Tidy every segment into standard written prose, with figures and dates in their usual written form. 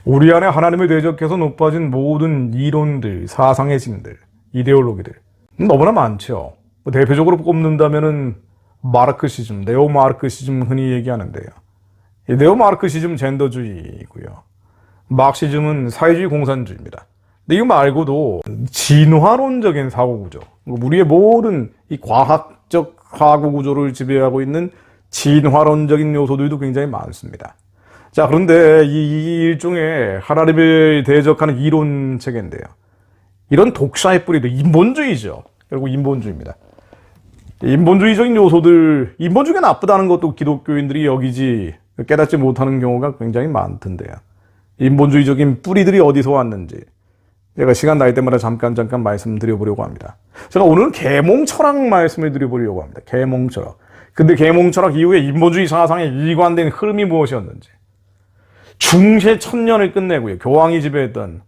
우리 안에 하나님을 대적해서 높아진 모든 이론들, 사상의 짐들, 이데올로기들 너무나 많죠. 대표적으로 꼽는다면은 마르크시즘, 네오마르크시즘 흔히 얘기하는데요. 이 네오마르크시즘 젠더주의이고요. 막시즘은 사회주의 공산주의입니다. 근데 이거 말고도 진화론적인 사고구조, 우리의 모든 이 과학적 사고구조를 지배하고 있는 진화론적인 요소들도 굉장히 많습니다. 자, 그런데 이 일종의 하나님을 대적하는 이론 체계인데요. 이런 독사의 뿌리도 인본주의죠. 결국 인본주의입니다. 인본주의적인 요소들, 인본주의가 나쁘다는 것도 기독교인들이 여기지 깨닫지 못하는 경우가 굉장히 많던데요. 인본주의적인 뿌리들이 어디서 왔는지 제가 시간 날 때마다 잠깐 말씀드려보려고 합니다. 제가 오늘은 계몽철학 말씀을 드려보려고 합니다. 계몽철학. 근데 계몽철학 이후에 인본주의 사상에 이관된 흐름이 무엇이었는지, 중세 천년을 끝내고요. 교황이 지배했던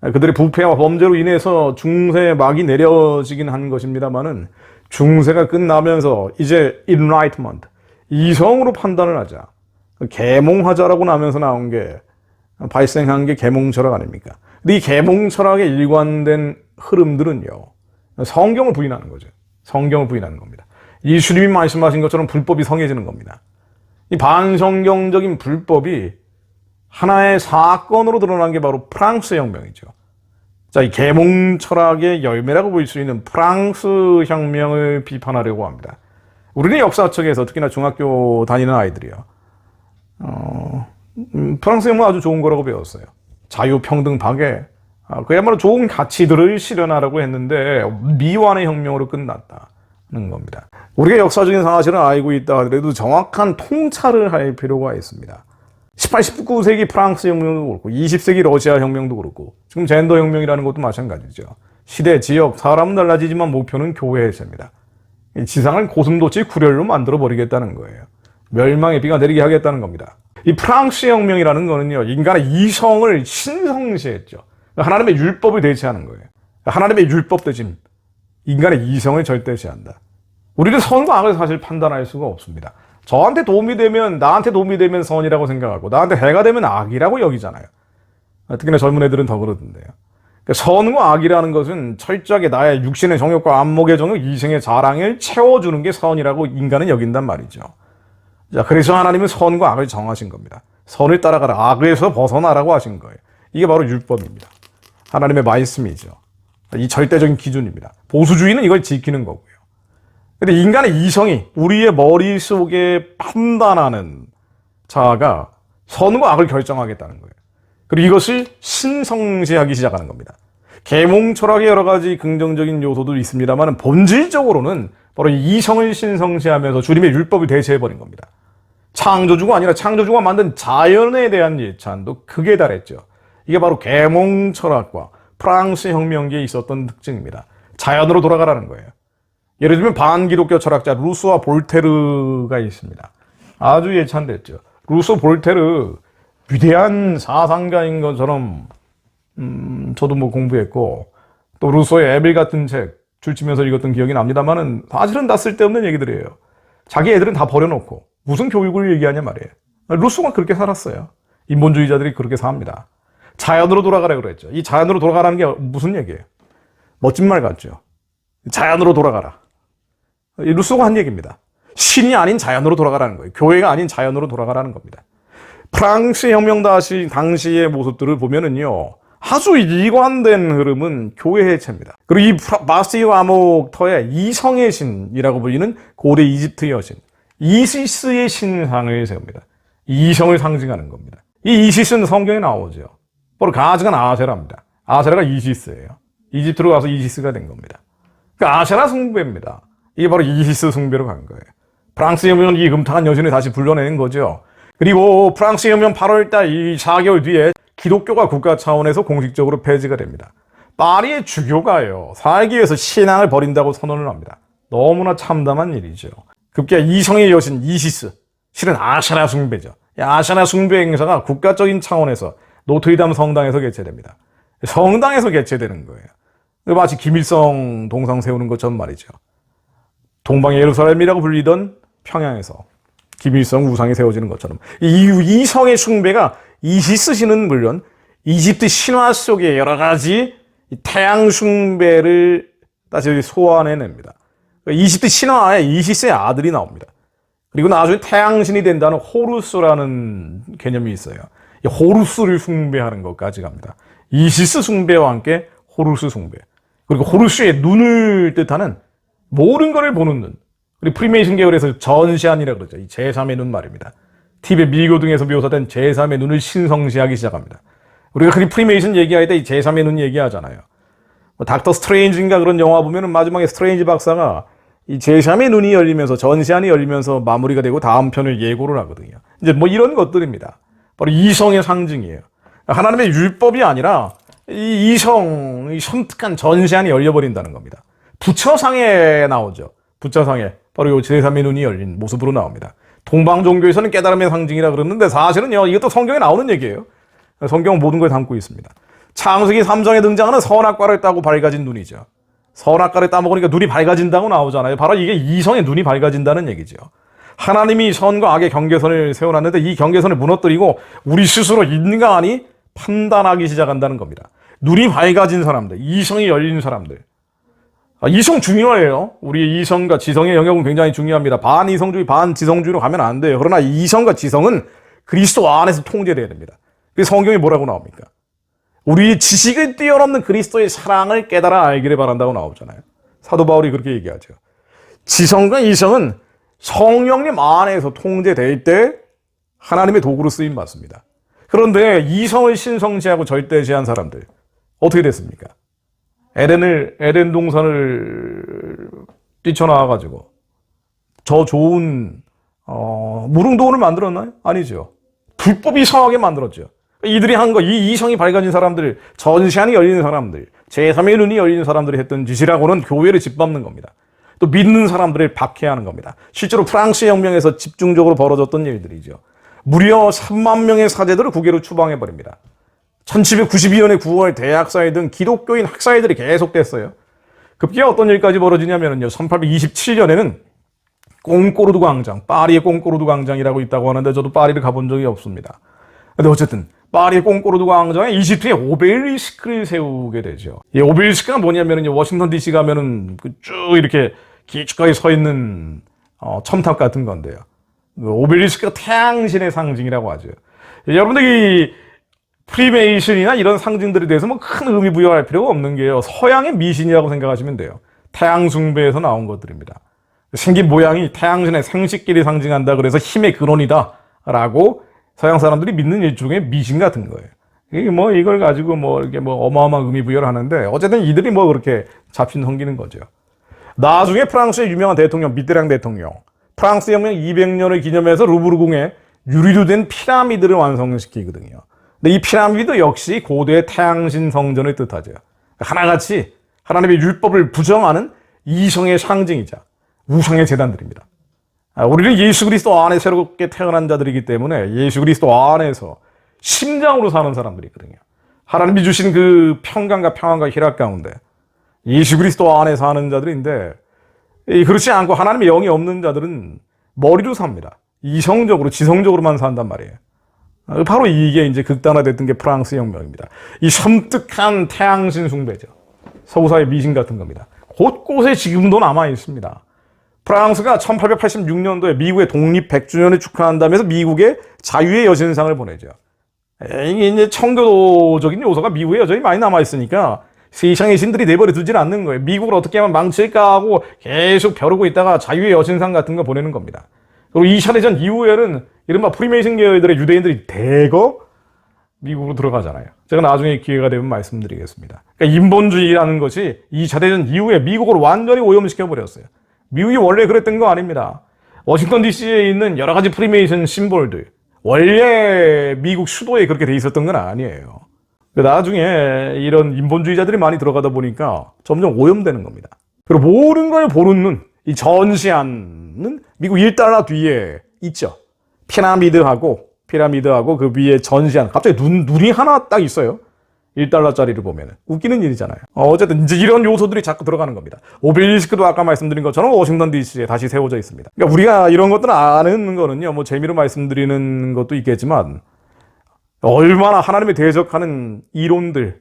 그들의 부패와 범죄로 인해서 중세의 막이 내려지긴 한 것입니다만은 중세가 끝나면서 이제 enlightenment, 이성으로 판단을 하자, 계몽하자라고 나면서 나온 게 발생한 게 계몽철학 아닙니까? 근데 이 계몽철학에 일관된 흐름들은요, 성경을 부인하는 거죠. 성경을 부인하는 겁니다. 예수님이 말씀하신 것처럼 불법이 성해지는 겁니다. 이 반성경적인 불법이 하나의 사건으로 드러난 게 바로 프랑스 혁명이죠. 자, 이 계몽 철학의 열매라고 볼 수 있는 프랑스 혁명을 비판하려고 합니다. 우리는 역사책에서 특히나 중학교 다니는 아이들이요. 프랑스 혁명 아주 좋은 거라고 배웠어요. 자유, 평등, 박애. 그야말로 좋은 가치들을 실현하라고 했는데 미완의 혁명으로 끝났다는 겁니다. 우리가 역사적인 사실을 알고 있다 하더라도 정확한 통찰을 할 필요가 있습니다. 18, 19세기 프랑스 혁명도 그렇고 20세기 러시아 혁명도 그렇고 지금 젠더 혁명이라는 것도 마찬가지죠. 시대, 지역, 사람은 달라지지만 목표는 교회 해체입니다. 지상을 고슴도치 구렬로 만들어버리겠다는 거예요. 멸망의 비가 내리게 하겠다는 겁니다. 이 프랑스 혁명이라는 거는요, 인간의 이성을 신성시했죠. 하나님의 율법을 대체하는 거예요. 하나님의 율법 대신 인간의 이성을 절대시한다. 우리는 선과 악을 사실 판단할 수가 없습니다. 저한테 도움이 되면, 나한테 도움이 되면 선이라고 생각하고 나한테 해가 되면 악이라고 여기잖아요. 특히나 젊은 애들은 더 그러던데요. 그러니까 선과 악이라는 것은 철저하게 나의 육신의 정욕과 안목의 정욕, 이생의 자랑을 채워주는 게 선이라고 인간은 여긴단 말이죠. 자, 그래서 하나님은 선과 악을 정하신 겁니다. 선을 따라가라, 악에서 벗어나라고 하신 거예요. 이게 바로 율법입니다. 하나님의 말씀이죠. 이 절대적인 기준입니다. 보수주의는 이걸 지키는 거고요. 근데 인간의 이성이, 우리의 머릿속에 판단하는 자아가 선과 악을 결정하겠다는 거예요. 그리고 이것을 신성시하기 시작하는 겁니다. 계몽 철학의 여러 가지 긍정적인 요소도 있습니다만 본질적으로는 바로 이성을 신성시하면서 주님의 율법을 대체해버린 겁니다. 창조주가 아니라 창조주가 만든 자연에 대한 예찬도 크게 달했죠. 이게 바로 계몽 철학과 프랑스 혁명기에 있었던 특징입니다. 자연으로 돌아가라는 거예요. 예를 들면 반기독교 철학자 루소와 볼테르가 있습니다. 아주 예찬됐죠. 루소, 볼테르 위대한 사상가인 것처럼 저도 뭐 공부했고 또 루소의 에빌 같은 책 줄치면서 읽었던 기억이 납니다만은 사실은 다 쓸데없는 얘기들이에요. 자기 애들은 다 버려놓고 무슨 교육을 얘기하냐 말이에요. 루소가 그렇게 살았어요. 인본주의자들이 그렇게 삽니다. 자연으로 돌아가라고 그랬죠. 이 자연으로 돌아가라는 게 무슨 얘기예요? 멋진 말 같죠. 자연으로 돌아가라. 루소가 한 얘기입니다. 신이 아닌 자연으로 돌아가라는 거예요. 교회가 아닌 자연으로 돌아가라는 겁니다. 프랑스 혁명 당시의 모습들을 보면은요, 아주 이관된 흐름은 교회 해체입니다. 그리고 이 바스티유 암흑터의 이성의 신이라고 불리는 고대 이집트 여신, 이시스의 신상을 세웁니다. 이성을 상징하는 겁니다. 이 이시스는 성경에 나오죠. 바로 가증한 아세라입니다. 아세라가 이시스예요. 이집트로 가서 이시스가 된 겁니다. 그러니까 아세라 숭배입니다. 이게 바로 이시스 숭배로 간 거예요. 프랑스 혁명은 이 음탕한 여신을 다시 불러내는 거죠. 그리고 프랑스 혁명 8월달 이 4개월 뒤에 기독교가 국가 차원에서 공식적으로 폐지가 됩니다. 파리의 주교가요, 살기 위해서 신앙을 버린다고 선언을 합니다. 너무나 참담한 일이죠. 급기야 이성의 여신 이시스, 실은 아샤나 숭배죠. 아샤나 숭배 행사가 국가적인 차원에서 노트르담 성당에서 개최됩니다. 성당에서 개최되는 거예요. 마치 김일성 동상 세우는 것처럼 말이죠. 동방의 예루살렘이라고 불리던 평양에서 김일성 우상이 세워지는 것처럼 이 이성의 숭배가 이시스 신은 물론 이집트 신화 속의 여러 가지 태양 숭배를 다시 소환해냅니다. 이집트 신화에 이시스의 아들이 나옵니다. 그리고 나중에 태양신이 된다는 호루스라는 개념이 있어요. 이 호루스를 숭배하는 것까지 갑니다. 이시스 숭배와 함께 호루스 숭배. 그리고 호루스의 눈을 뜻하는 모든 것을 보는 눈. 그리고 프리메이슨 계열에서 전시안이라고 그러죠. 이 제3의 눈 말입니다. 티벳 미교 등에서 묘사된 제3의 눈을 신성시하기 시작합니다. 우리가 흔히 프리메이슨 얘기할 때 이 제3의 눈 얘기하잖아요. 닥터 스트레인지인가 그런 영화 보면은 마지막에 스트레인지 박사가 이 제3의 눈이 열리면서 전시안이 열리면서 마무리가 되고 다음 편을 예고를 하거든요. 이제 뭐 이런 것들입니다. 바로 이성의 상징이에요. 하나님의 율법이 아니라 이 이성, 이 섬뜩한 전시안이 열려버린다는 겁니다. 부처상에 나오죠. 부처상에 바로 이 제3의 눈이 열린 모습으로 나옵니다. 동방 종교에서는 깨달음의 상징이라 그러는데 사실은요, 이것도 성경에 나오는 얘기예요. 성경은 모든 걸 담고 있습니다. 창세기 3장에 등장하는 선악과를 따고 밝아진 눈이죠. 선악과를 따먹으니까 눈이 밝아진다고 나오잖아요. 바로 이게 이성의 눈이 밝아진다는 얘기죠. 하나님이 선과 악의 경계선을 세워놨는데 이 경계선을 무너뜨리고 우리 스스로 인간이 판단하기 시작한다는 겁니다. 눈이 밝아진 사람들, 이성이 열린 사람들. 이성 중요해요. 우리의 이성과 지성의 영역은 굉장히 중요합니다. 반이성주의, 반지성주의로 가면 안 돼요. 그러나 이성과 지성은 그리스도 안에서 통제돼야 됩니다. 그래서 성경이 뭐라고 나옵니까? 우리의 지식을 뛰어넘는 그리스도의 사랑을 깨달아 알기를 바란다고 나오잖아요. 사도 바울이 그렇게 얘기하죠. 지성과 이성은 성령님 안에서 통제될 때 하나님의 도구로 쓰임 받습니다. 그런데 이성을 신성시하고 절대시한 사람들 어떻게 됐습니까? 에덴 동산을 뛰쳐나와가지고 저 좋은 무릉도원을 만들었나요? 아니죠. 불법이 성하게 만들었죠. 이들이 한 거, 이 이성이 밝아진 사람들, 전시안이 열리는 사람들, 제3의 눈이 열리는 사람들이 했던 짓이라고는 교회를 짓밟는 겁니다. 또 믿는 사람들을 박해하는 겁니다. 실제로 프랑스 혁명에서 집중적으로 벌어졌던 일들이죠. 무려 3만 명의 사제들을 국외로 추방해버립니다. 1792년에 9월 대학사회 등 기독교인 학사회들이 계속됐어요. 급기야 어떤 일까지 벌어지냐면요. 1827년에는 꽁꼬르두 광장, 파리의 꽁꼬르두 광장이라고 있다고 하는데 저도 파리를 가본 적이 없습니다. 근데 어쨌든 파리의 꽁꼬르두 광장에 이집트의 오벨리스크를 세우게 되죠. 이 오벨리스크가 뭐냐면요. 워싱턴 DC 가면은 쭉 이렇게 길쭉하게 서 있는 첨탑 같은 건데요. 오벨리스크가 태양신의 상징이라고 하죠. 여러분들 이 프리메이슨이나 이런 상징들에 대해서 뭐 큰 의미 부여할 필요가 없는 게요. 서양의 미신이라고 생각하시면 돼요. 태양 숭배에서 나온 것들입니다. 생긴 모양이 태양신의 생식기를 상징한다 그래서 힘의 근원이다라고 서양 사람들이 믿는 일종의 미신 같은 거예요. 이게 뭐 이걸 가지고 뭐 이렇게 뭐 어마어마한 의미 부여를 하는데 어쨌든 이들이 뭐 그렇게 잡신 섬기는 거죠. 나중에 프랑스의 유명한 대통령 미테랑 대통령, 프랑스 혁명 200년을 기념해서 루브르 궁에 유리로 된 피라미드를 완성시키거든요. 근데 이 피라미드 역시 고대 태양신 성전을 뜻하죠. 하나같이 하나님의 율법을 부정하는 이성의 상징이자 우상의 제단들입니다. 우리는 예수 그리스도 안에 새롭게 태어난 자들이기 때문에 예수 그리스도 안에서 심장으로 사는 사람들이거든요. 하나님이 주신 그 평강과 평안과 희락 가운데 예수 그리스도 안에 사는 자들인데 그렇지 않고 하나님의 영이 없는 자들은 머리로 삽니다. 이성적으로 지성적으로만 산단 말이에요. 바로 이게 이제 극단화됐던 게 프랑스 혁명입니다. 이 섬뜩한 태양신 숭배죠. 서구사의 미신 같은 겁니다. 곳곳에 지금도 남아 있습니다. 프랑스가 1886년도에 미국의 독립 100주년을 축하한다면서 미국의 자유의 여신상을 보내죠. 이게 이제 청교도적인 요소가 미국에 여전히 많이 남아있으니까 세상의 신들이 내버려 두질 않는 거예요. 미국을 어떻게 하면 망칠까 하고 계속 벼르고 있다가 자유의 여신상 같은 거 보내는 겁니다. 그리고 2차 대전 이후에는 이른바 프리메이슨 계열들의 유대인들이 대거 미국으로 들어가잖아요. 제가 나중에 기회가 되면 말씀드리겠습니다. 그러니까 인본주의라는 것이 2차 대전 이후에 미국을 완전히 오염시켜버렸어요. 미국이 원래 그랬던 거 아닙니다. 워싱턴 DC에 있는 여러 가지 프리메이슨 심볼들, 원래 미국 수도에 그렇게 돼 있었던 건 아니에요. 나중에 이런 인본주의자들이 많이 들어가다 보니까 점점 오염되는 겁니다. 그리고 모든 걸 보는 눈, 이 전시안은 미국 1달러 뒤에 있죠. 피라미드하고 그 위에 전시안. 갑자기 눈이 하나 딱 있어요. 1달러짜리를 보면 웃기는 일이잖아요. 어쨌든 이제 이런 요소들이 자꾸 들어가는 겁니다. 오벨리스크도 아까 말씀드린 것처럼 워싱턴 DC에 다시 세워져 있습니다. 그러니까 우리가 이런 것들을 아는 거는요, 뭐 재미로 말씀드리는 것도 있겠지만 얼마나 하나님에 대적하는 이론들,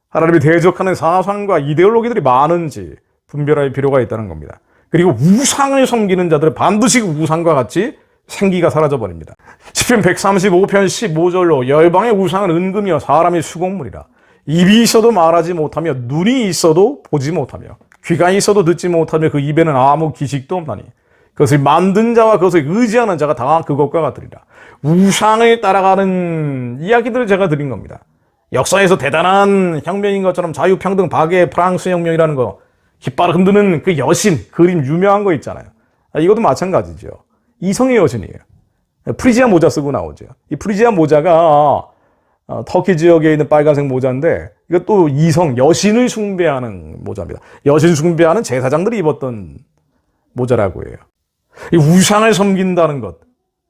하나님에 대적하는 사상과 이데올로기들이 많은지 분별할 필요가 있다는 겁니다. 그리고 우상을 섬기는 자들은 반드시 우상과 같이 생기가 사라져버립니다. 시편 135편 15절로 열방의 우상은 은금이여 사람의 수공물이라. 입이 있어도 말하지 못하며 눈이 있어도 보지 못하며 귀가 있어도 듣지 못하며 그 입에는 아무 기식도 없나니 그것을 만든 자와 그것을 의지하는 자가 다 그것과 같으리라. 우상을 따라가는 이야기들을 제가 드린 겁니다. 역사에서 대단한 혁명인 것처럼 자유평등 박애 프랑스 혁명이라는 거 깃발 흔드는 그 여신 그림 유명한 거 있잖아요. 이것도 마찬가지죠. 이성의 여신이에요. 프리지아 모자 쓰고 나오죠. 이 프리지아 모자가 터키 지역에 있는 빨간색 모자인데 이것도 이성, 여신을 숭배하는 모자입니다. 여신 숭배하는 제사장들이 입었던 모자라고 해요. 이 우상을 섬긴다는 것,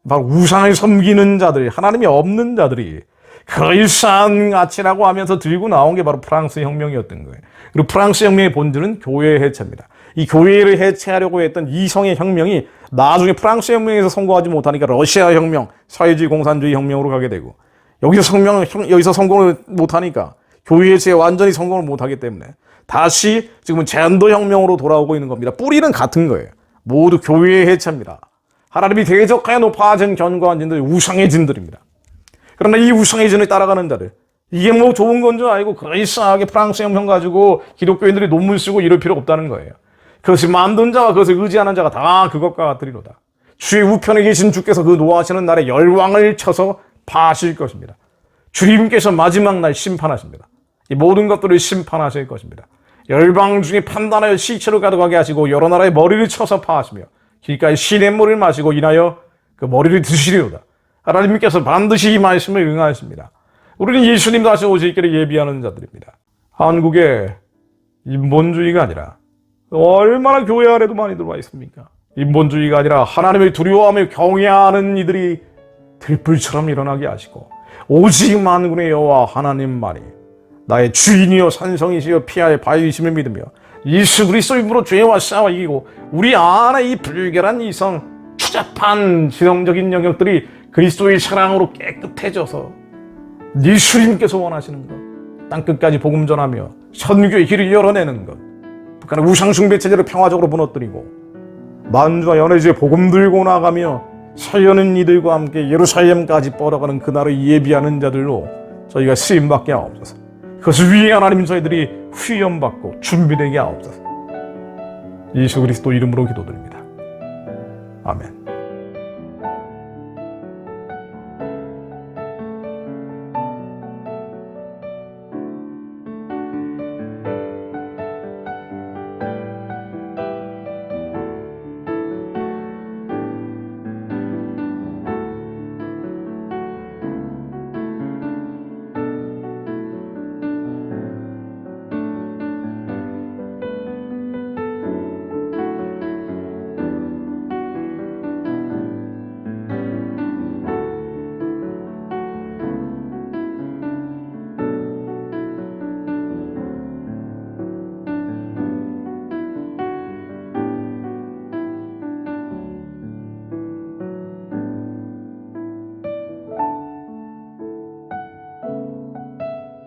바로 우상을 섬기는 자들, 하나님이 없는 자들이 그럴싸한 가치라고 하면서 들고 나온 게 바로 프랑스 혁명이었던 거예요. 그리고 프랑스 혁명의 본질은 교회 해체입니다. 이 교회를 해체하려고 했던 이성의 혁명이 나중에 프랑스 혁명에서 성공하지 못하니까 러시아 혁명, 사회주의 공산주의 혁명으로 가게 되고 여기서 성공을 못하니까 교회 해체에 완전히 성공을 못하기 때문에 다시 지금은 젠더 혁명으로 돌아오고 있는 겁니다. 뿌리는 같은 거예요. 모두 교회 해체입니다. 하나님이 대적하여 높아진 견고한 진들이 우상의 진들입니다. 그러나 이 우상의 진을 따라가는 자들, 이게 뭐 좋은 건 줄 알고 그럴싸하게 프랑스 혁명 가지고 기독교인들이 논문 쓰고 이럴 필요 없다는 거예요. 그것을 만든 자와 그것을 의지하는 자가 다 그것과 같으리로다. 주의 우편에 계신 주께서 그 노하시는 날에 열왕을 쳐서 파하실 것입니다. 주님께서 마지막 날 심판하십니다. 이 모든 것들을 심판하실 것입니다. 열방 중에 판단하여 시체로 가져가게 하시고 여러 나라의 머리를 쳐서 파하시며 길가에 시냇물을 마시고 인하여 그 머리를 드시리로다. 하나님께서 반드시 이 말씀을 응하십니다. 우리는 예수님 다시 오실 길을 예비하는 자들입니다. 한국에 인본주의가 아니라 얼마나 교회 안에도 많이 들어와 있습니까? 인본주의가 아니라 하나님을 두려워하며 경외하는 이들이 들불처럼 일어나게 하시고 오직 만군의 여호와 하나님만이 나의 주인이요 산성이시여 피할 바위심을 믿으며 예수 그리스도의 이름으로 죄와 싸워 이기고 우리 안에 이 불결한 이성 추잡한 지성적인 영역들이 그리스도의 사랑으로 깨끗해져서 예수님께서 원하시는 것 땅끝까지 복음 전하며 선교의 길을 열어내는 것 북한의 우상숭배 체제를 평화적으로 무너뜨리고 만주와 연해주의 복음 들고 나가며 살려는 이들과 함께 예루살렘까지 뻗어가는 그날을 예비하는 자들로 저희가 쓰임받게 하옵소서. 그것을 위해 하나님 저희들이 훈련받고 준비되게 하옵소서. 예수 그리스도 이름으로 기도드립니다. 아멘.